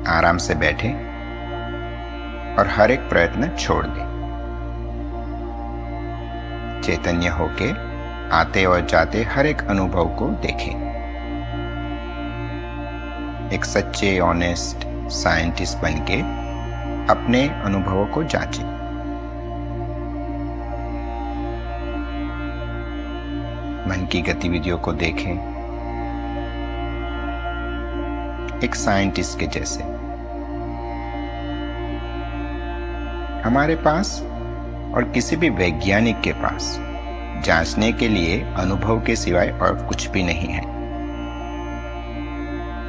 आराम से बैठें और हर एक प्रयत्न छोड़ दें। चैतन्य होके आते और जाते हर एक अनुभव को देखें। एक सच्चे ऑनेस्ट साइंटिस्ट बनके अपने अनुभवों को जांचें। मन की गतिविधियों को देखें एक साइंटिस्ट के जैसे। हमारे पास और किसी भी वैज्ञानिक के पास जांचने के लिए अनुभव के सिवाय और कुछ भी नहीं है।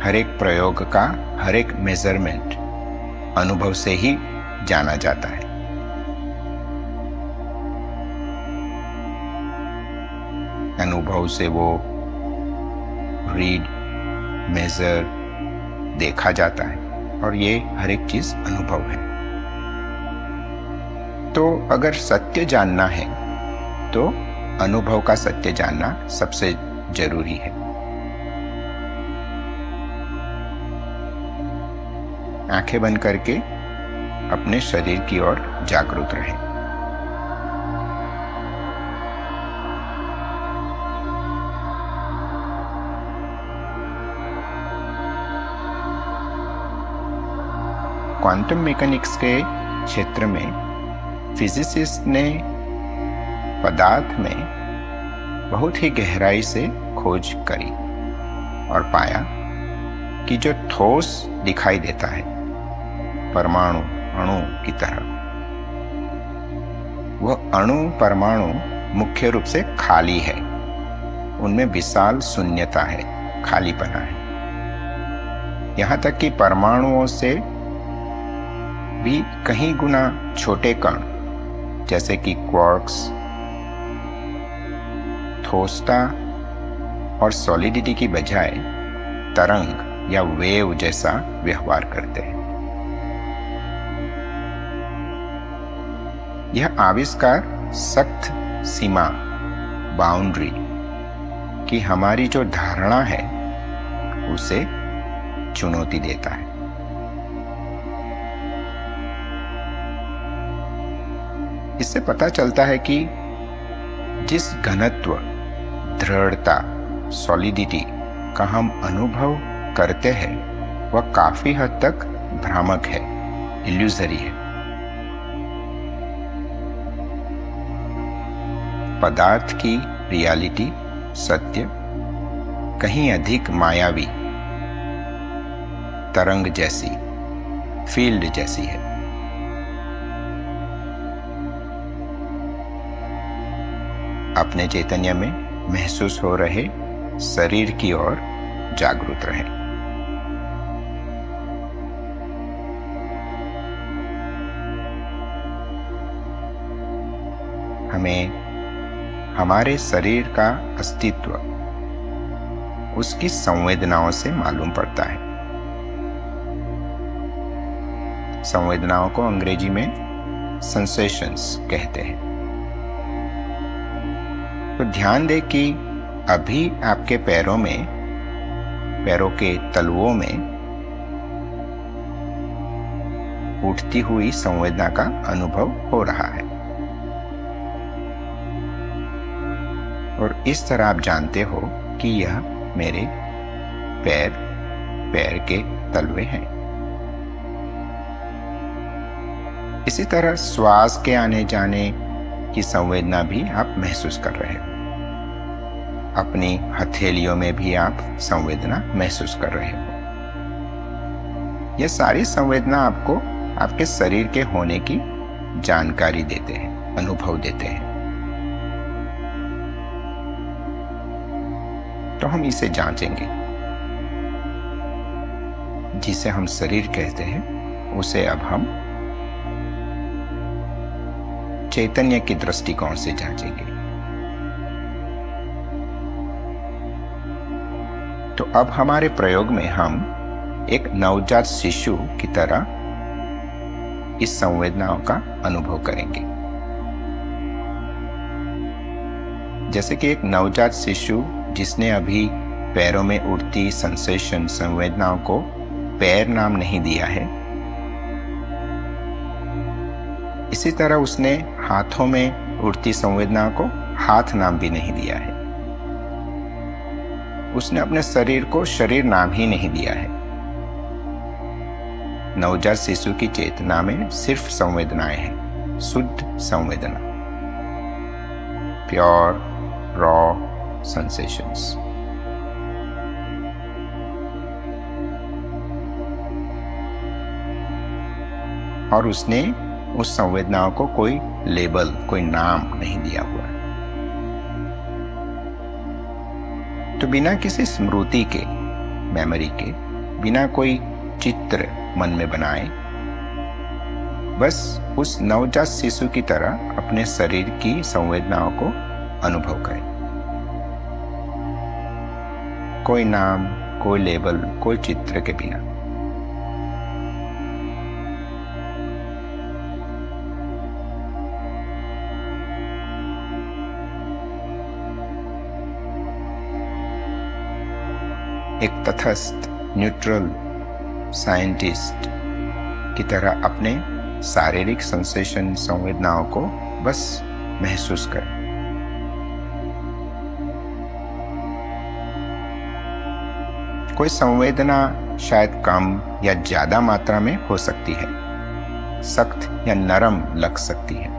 हर एक प्रयोग का हर एक मेजरमेंट अनुभव से ही जाना जाता है। अनुभव से वो रीड, मेजर, देखा जाता है और ये हर एक चीज अनुभव है। तो अगर सत्य जानना है तो अनुभव का सत्य जानना सबसे जरूरी है। आंखें बंद करके अपने शरीर की ओर जागरूक रहें। क्वांटम मैकेनिक्स के क्षेत्र में फिजिसिस्ट ने पदार्थ में बहुत ही गहराई से खोज करी और पाया कि जो ठोस दिखाई देता है परमाणु अणु की तरह, वह अणु परमाणु मुख्य रूप से खाली है। उनमें विशाल शून्यता है, खालीपना है। यहां तक कि परमाणुओं से भी कहीं गुना छोटे कण जैसे कि क्वार्क्स, ठोसता और सॉलिडिटी की बजाय तरंग या वेव जैसा व्यवहार करते हैं। यह आविष्कार सख्त सीमा, बाउंड्री की हमारी जो धारणा है उसे चुनौती देता है। इससे पता चलता है कि जिस घनत्व, दृढ़ता, सॉलिडिटी का हम अनुभव करते हैं वह काफी हद तक भ्रामक है, इल्यूजरी है। पदार्थ की रियलिटी, सत्य कहीं अधिक मायावी, तरंग जैसी, फील्ड जैसी है। अपने चैतन्य में महसूस हो रहे शरीर की ओर जागरूक रहें। हमें हमारे शरीर का अस्तित्व उसकी संवेदनाओं से मालूम पड़ता है। संवेदनाओं को अंग्रेजी में सेंसेशंस कहते हैं। तो ध्यान दें कि अभी आपके पैरों के तलवों में उठती हुई संवेदना का अनुभव हो रहा है और इस तरह आप जानते हो कि यह मेरे पैर के तलवे हैं। इसी तरह श्वास के आने जाने की संवेदना भी आप महसूस कर रहे हो। अपनी हथेलियों में भी आप संवेदना महसूस कर रहे हो। यह सारी संवेदना आपको आपके शरीर के होने की जानकारी देते हैं, अनुभव देते हैं। तो हम इसे जांचेंगे। जिसे हम शरीर कहते हैं उसे अब हम चैतन्य की दृष्टिकोण से जांचेंगे। तो अब हमारे प्रयोग में हम एक नवजात शिशु की तरह इस संवेदनाओं का अनुभव करेंगे। जैसे कि एक नवजात शिशु जिसने अभी पैरों में उठती सेंसेशन, संवेदनाओं को पैर नाम नहीं दिया है, इसी तरह उसने हाथों में उड़ती संवेदना को हाथ नाम भी नहीं दिया है। उसने अपने शरीर को शरीर नाम ही नहीं दिया है। नवजात शिशु की चेतना में सिर्फ संवेदनाएं हैं, शुद्ध संवेदना, प्योर रॉ सेंसेशंस। और उसने उस संवेदनाओं को कोई लेबल, कोई नाम नहीं दिया हुआ। तो बिना किसी स्मृति के, मेमोरी के, बिना कोई चित्र मन में बनाए, बस उस नवजात शिशु की तरह अपने शरीर की संवेदनाओं को अनुभव करें। कोई नाम, कोई लेबल, कोई चित्र के बिना। एक तटस्थ, न्यूट्रल साइंटिस्ट की तरह अपने शारीरिक सेंसेशन, संवेदनाओं को बस महसूस करें। कोई संवेदना शायद कम या ज्यादा मात्रा में हो सकती है, सख्त या नरम लग सकती है,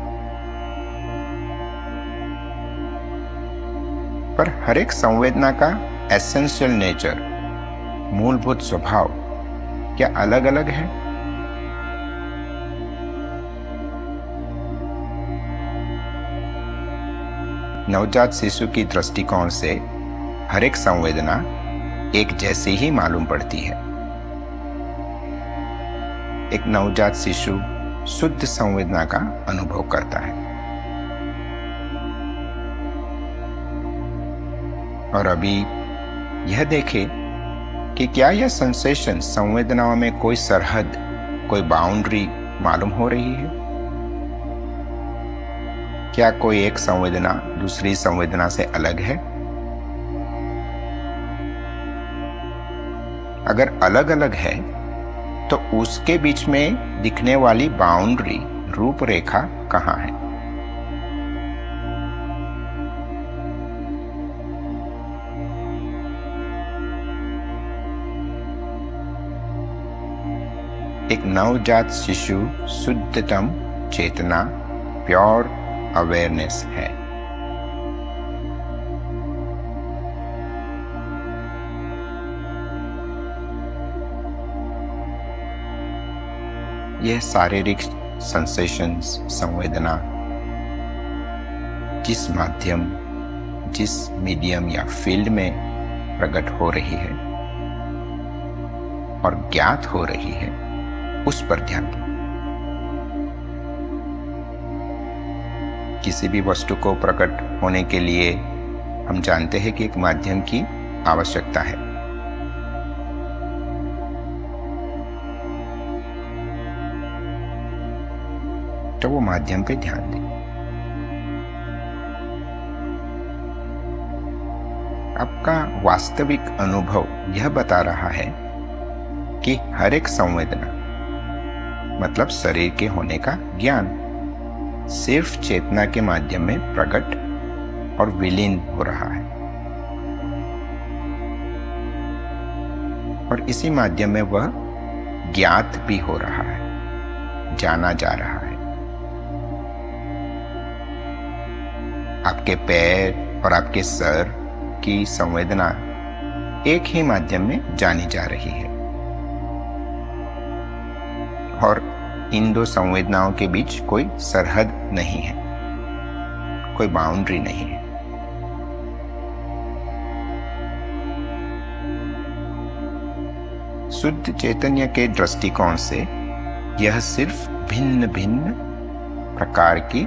पर हर एक संवेदना का एसेंशियल नेचर, मूलभूत स्वभाव क्या अलग अलग है? नवजात शिशु की दृष्टिकोण से हर एक संवेदना एक जैसी ही मालूम पड़ती है। एक नवजात शिशु शुद्ध संवेदना का अनुभव करता है। और अभी यह देखें कि क्या यह सेंसेशन, संवेदनाओं में कोई सरहद, कोई बाउंड्री मालूम हो रही है? क्या कोई एक संवेदना दूसरी संवेदना से अलग है? अगर अलग अलग है तो उसके बीच में दिखने वाली बाउंड्री, रूपरेखा कहाँ है? एक नवजात शिशु शुद्धतम चेतना, प्योर अवेयरनेस है। यह शारीरिक सेंसेशंस, संवेदना जिस माध्यम, जिस मीडियम या फील्ड में प्रकट हो रही है और ज्ञात हो रही है, उस पर ध्यान दें। किसी भी वस्तु को प्रकट होने के लिए हम जानते हैं कि एक माध्यम की आवश्यकता है। तो वो माध्यम पे ध्यान दें। आपका वास्तविक अनुभव यह बता रहा है कि हर एक संवेदना, मतलब शरीर के होने का ज्ञान, सिर्फ चेतना के माध्यम में प्रकट और विलीन हो रहा है, और इसी माध्यम में वह ज्ञात भी हो रहा है, जाना जा रहा है। आपके पैर और आपके सर की संवेदना एक ही माध्यम में जानी जा रही है, और इन दो संवेदनाओं के बीच कोई सरहद नहीं है, कोई बाउंड्री नहीं है। शुद्ध चैतन्य के दृष्टिकोण से यह सिर्फ भिन्न भिन्न प्रकार की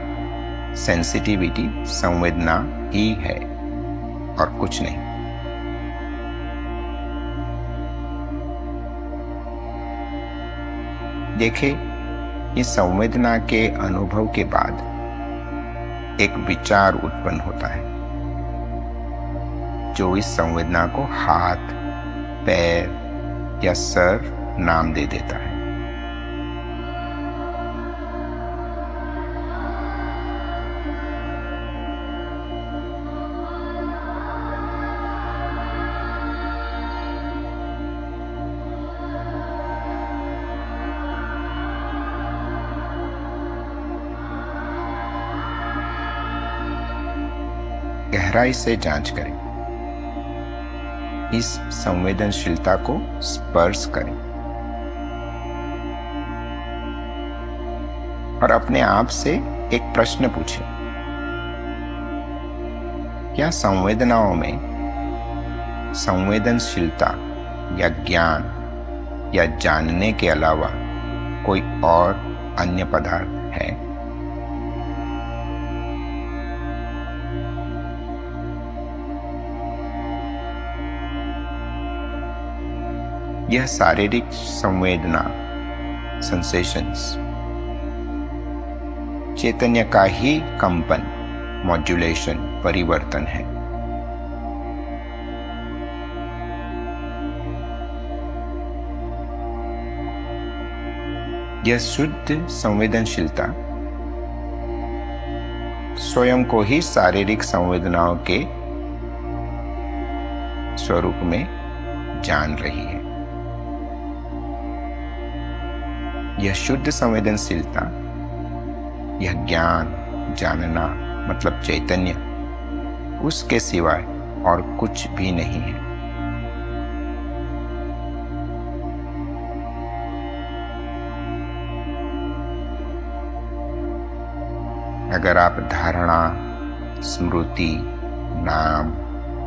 सेंसिटिविटी, संवेदना ही है और कुछ नहीं। देखें, इस संवेदना के अनुभव के बाद एक विचार उत्पन्न होता है, जो इस संवेदना को हाथ, पैर या सर नाम दे देता है। गहराई से जांच करें, इस संवेदनशीलता को स्पर्श करें और अपने आप से एक प्रश्न पूछें, क्या संवेदनाओं में संवेदनशीलता या ज्ञान या जानने के अलावा कोई और अन्य पदार्थ है? यह शारीरिक संवेदना सेंसेशंस चैतन्य का ही कंपन मॉड्यूलेशन परिवर्तन है। यह शुद्ध संवेदनशीलता स्वयं को ही शारीरिक संवेदनाओं के स्वरूप में जान रही है। यह शुद्ध संवेदनशीलता, यह ज्ञान जानना मतलब चैतन्य, उसके सिवाय और कुछ भी नहीं है। अगर आप धारणा, स्मृति, नाम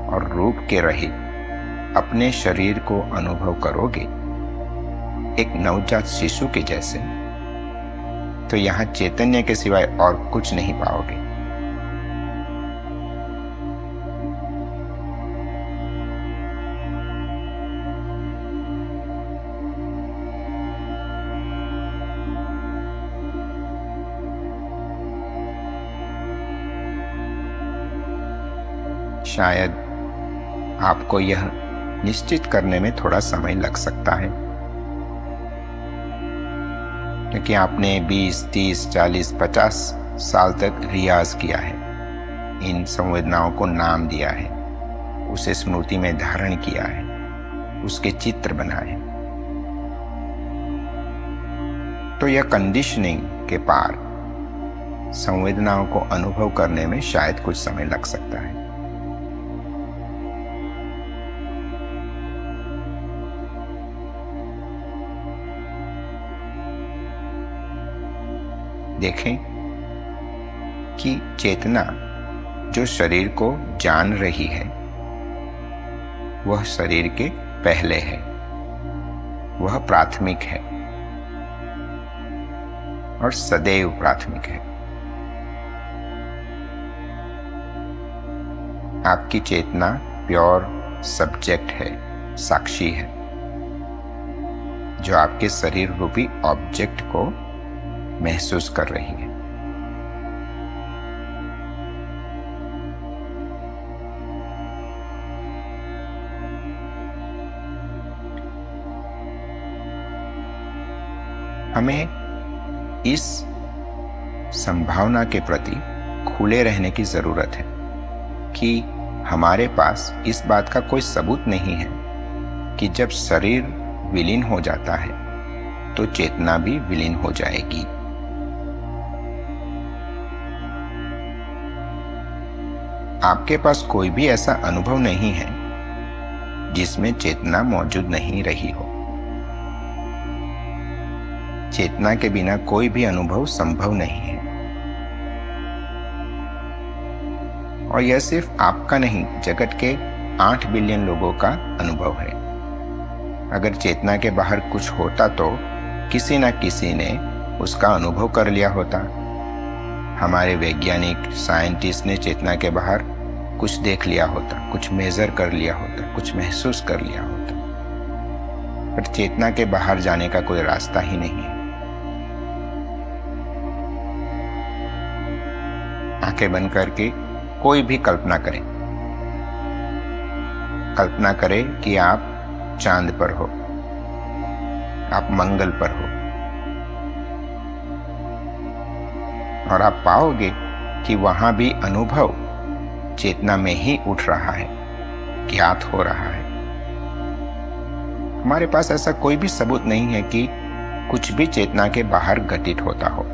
और रूप के रहित अपने शरीर को अनुभव करोगे एक नवजात शिशु के जैसे, तो यहां चैतन्य के सिवाय और कुछ नहीं पाओगे। शायद आपको यह निश्चित करने में थोड़ा समय लग सकता है, क्योंकि आपने 20, 30, 40, 50 साल तक रियाज किया है, इन संवेदनाओं को नाम दिया है, उसे स्मृति में धारण किया है, उसके चित्र बनाए। तो यह कंडीशनिंग के पार संवेदनाओं को अनुभव करने में शायद कुछ समय लग सकता है। देखें कि चेतना जो शरीर को जान रही है वह शरीर के पहले है, वह प्राथमिक है और सदैव प्राथमिक है। आपकी चेतना प्योर सब्जेक्ट है, साक्षी है, जो आपके शरीर रूपी ऑब्जेक्ट को महसूस कर रही है। हमें इस संभावना के प्रति खुले रहने की जरूरत है कि हमारे पास इस बात का कोई सबूत नहीं है कि जब शरीर विलीन हो जाता है तो चेतना भी विलीन हो जाएगी। आपके पास कोई भी ऐसा अनुभव नहीं है जिसमें चेतना मौजूद नहीं रही हो। चेतना के बिना कोई भी अनुभव संभव नहीं है। और यह सिर्फ आपका नहीं, जगत के 8 बिलियन लोगों का अनुभव है। अगर चेतना के बाहर कुछ होता तो किसी न किसी ने उसका अनुभव कर लिया होता। हमारे वैज्ञानिक साइंटिस्ट ने चेतना के बाहर कुछ देख लिया होता, कुछ मेजर कर लिया होता, कुछ महसूस कर लिया होता। पर चेतना के बाहर जाने का कोई रास्ता ही नहीं है। आंखें बंद करके कोई भी कल्पना करें। कल्पना करें कि आप चांद पर हो। आप मंगल पर हो, और आप पाओगे कि वहां भी अनुभव चेतना में ही उठ रहा है, ज्ञात हो रहा है। हमारे पास ऐसा कोई भी सबूत नहीं है कि कुछ भी चेतना के बाहर घटित होता हो।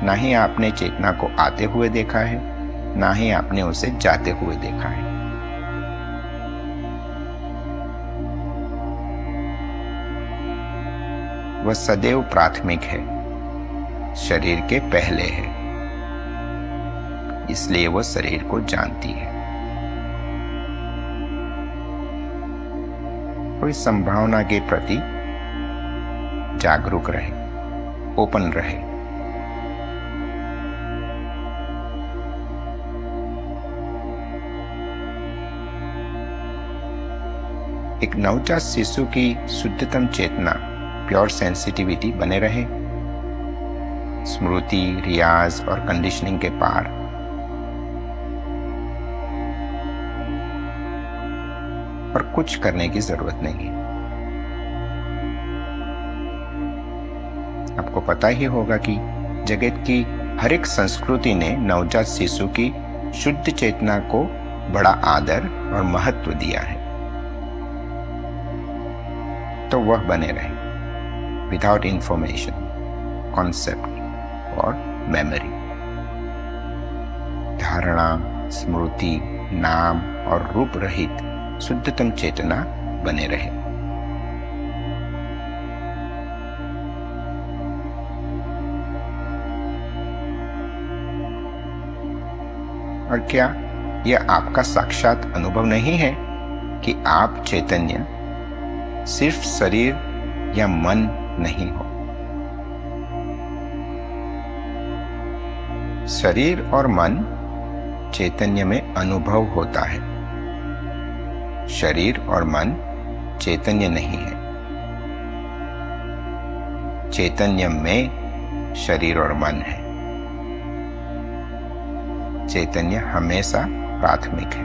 ना ही आपने चेतना को आते हुए देखा है, ना ही आपने उसे जाते हुए देखा है। वह सदैव प्राथमिक है, शरीर के पहले है, इसलिए वह शरीर को जानती है। वो इस संभावना के प्रति जागरूक रहे, ओपन रहे। एक नवजात शिशु की शुद्धतम चेतना, प्योर सेंसिटिविटी बने रहे, स्मृति, रियाज और कंडीशनिंग के पार। और कुछ करने की जरूरत नहीं है। आपको पता ही होगा कि जगत की हर एक संस्कृति ने नवजात शिशु की शुद्ध चेतना को बड़ा आदर और महत्व दिया है। तो वह बने रहे, विदाउट इंफॉर्मेशन, कॉन्सेप्ट और मेमोरी। धारणा, स्मृति, नाम और रूप रहित शुद्धतम चेतना बने रहे। और क्या यह आपका साक्षात अनुभव नहीं है कि आप चैतन्य सिर्फ शरीर या मन नहीं हो? शरीर और मन चैतन्य में अनुभव होता है, शरीर और मन चैतन्य नहीं है। चैतन्य में शरीर और मन है। चैतन्य हमेशा प्राथमिक है।